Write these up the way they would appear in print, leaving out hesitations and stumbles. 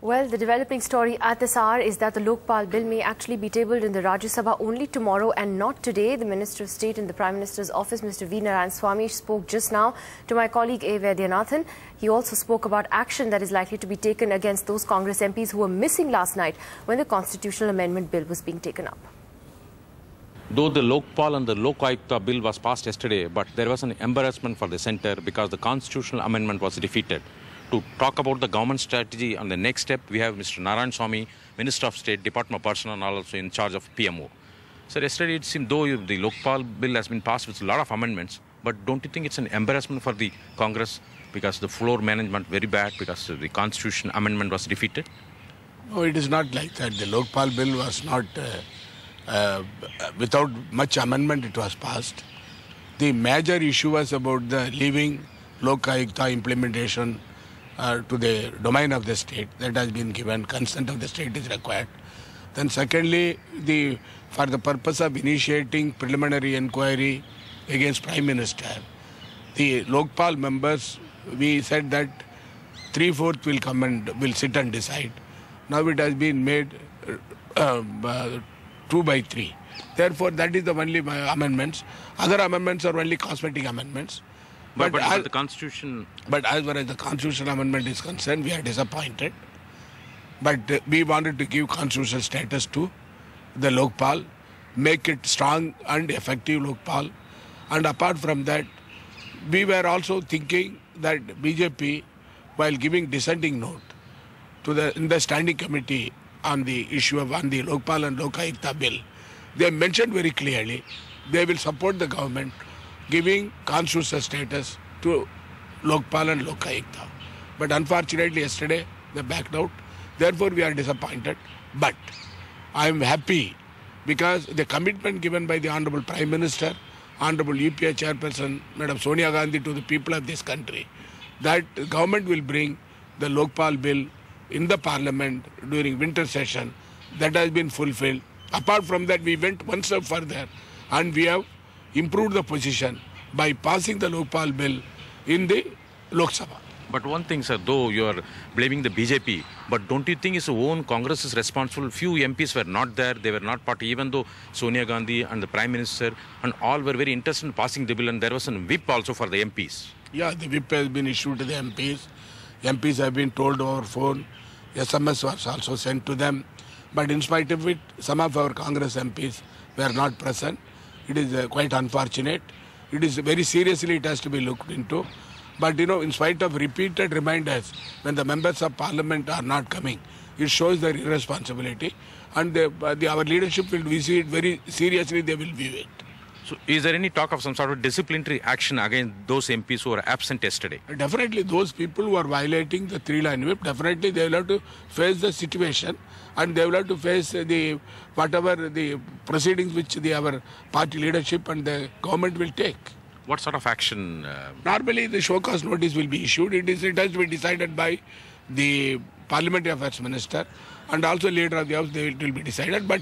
Well, the developing story at this hour is that the Lokpal Bill may actually be tabled in the Rajya Sabha only tomorrow and not today. The Minister of State in the Prime Minister's office, Mr. V. Narayanaswamy, spoke just now to my colleague A. Vaidyanathan. He also spoke about action that is likely to be taken against those Congress MPs who were missing last night when the Constitutional Amendment Bill was being taken up. Though the Lokpal and the Lokayukta Bill was passed yesterday, but there was an embarrassment for the centre because the Constitutional Amendment was defeated. To talk about the government strategy on the next step, we have Mr. Narayanaswamy, Minister of State, Department of Personnel, and also in charge of PMO. Sir, yesterday it seemed though the Lokpal Bill has been passed with a lot of amendments, but don't you think it's an embarrassment for the Congress because the floor management very bad because the Constitution Amendment was defeated? No, it is not like that. The Lokpal Bill was not, without much amendment it was passed. The major issue was about the leaving Lokayukta implementation to the domain of the state. That has been given. Consent of the state is required. Then secondly, for the purpose of initiating preliminary inquiry against Prime Minister, the Lokpal members, we said that 3/4 will come and will sit and decide. Now it has been made 2/3. Therefore, that is the only amendments. Other amendments are only cosmetic amendments. But the Constitution... But as far as the Constitutional Amendment is concerned, we are disappointed. But we wanted to give constitutional status to the Lokpal, make it strong and effective Lokpal. And apart from that, we were also thinking that BJP, while giving dissenting note in the standing committee on the issue of the Lokpal and Lokayukta Bill, they mentioned very clearly they will support the government giving constitutional status to Lokpal and Lokayukta. But unfortunately yesterday they backed out. Therefore we are disappointed. But I am happy because the commitment given by the Honorable Prime Minister, Honorable UPA Chairperson, Madam Sonia Gandhi to the people of this country, that the government will bring the Lokpal Bill in the Parliament during winter session. That has been fulfilled. Apart from that, we went one step further and we have improved the position by passing the Lokpal Bill in the Lok Sabha. But one thing, sir, though you are blaming the BJP, but don't you think its own Congress is responsible? Few MPs were not there, they were not part, even though Sonia Gandhi and the Prime Minister and all were very interested in passing the bill, and there was a whip also for the MPs. Yeah, the whip has been issued to the MPs. MPs have been told over phone. SMS was also sent to them. But in spite of it, some of our Congress MPs were not present. It is quite unfortunate. It is very seriously, it has to be looked into. But you know, in spite of repeated reminders, when the members of parliament are not coming, it shows their irresponsibility. And our leadership will view it very seriously, they will view it. So is there any talk of some sort of disciplinary action against those MPs who were absent yesterday? Definitely, those people who are violating the three-line whip, definitely they will have to face the situation and they will have to face whatever the proceedings which our party leadership and the government will take. What sort of action? Normally, the show cause notice will be issued. It has to be decided by the Parliamentary Affairs Minister and also leader of the House. It will be decided. But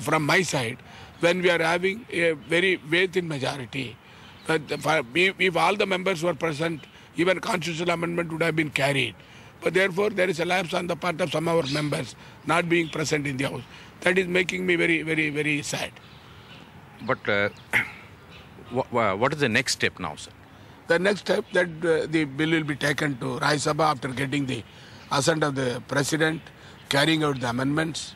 from my side, when we are having a very weight-in majority, if all the members were present, even constitutional amendment would have been carried. But therefore, there is a lapse on the part of some of our members not being present in the House. That is making me very, very, very sad. But what is the next step now, sir? The next step that the bill will be taken to Rajya Sabha after getting the assent of the President, carrying out the amendments.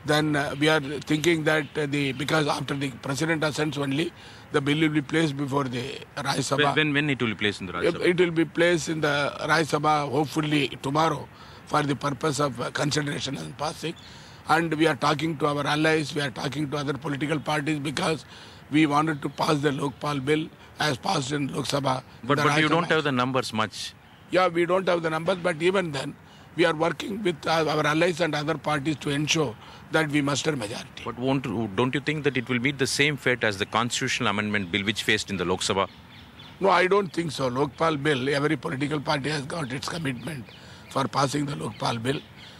Then we are thinking that because after the President assents only, the bill will be placed before the Rajya Sabha. When it will be placed in the Rajya Sabha? It will be placed in the Rajya Sabha hopefully tomorrow for the purpose of consideration and passing. And we are talking to our allies, we are talking to other political parties because we wanted to pass the Lokpal Bill as passed in Lok Sabha. But you don't have the numbers much. Yeah, we don't have the numbers, but even then, we are working with our allies and other parties to ensure that we muster majority. But don't you think that it will meet the same fate as the Constitutional Amendment Bill which faced in the Lok Sabha? No, I don't think so. Lokpal Bill, every political party has got its commitment for passing the Lokpal Bill.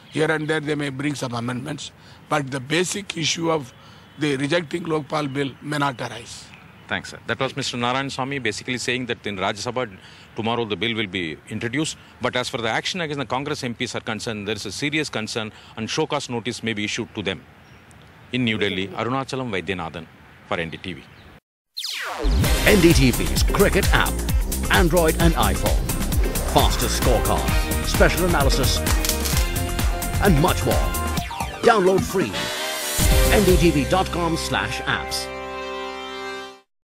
Here and there they may bring some amendments, but the basic issue of the rejecting Lokpal Bill may not arise. Thanks, sir. That was Mr. Narayan Swamy basically saying that in Rajya Sabha, tomorrow the bill will be introduced. But as for the action against the Congress MPs are concerned, there is a serious concern and show cause notice may be issued to them. In New Delhi, Arunachalam Vaidyanathan for NDTV. NDTV's cricket app, Android and iPhone. Fastest scorecard, special analysis, and much more. Download free. ndtv.com/apps.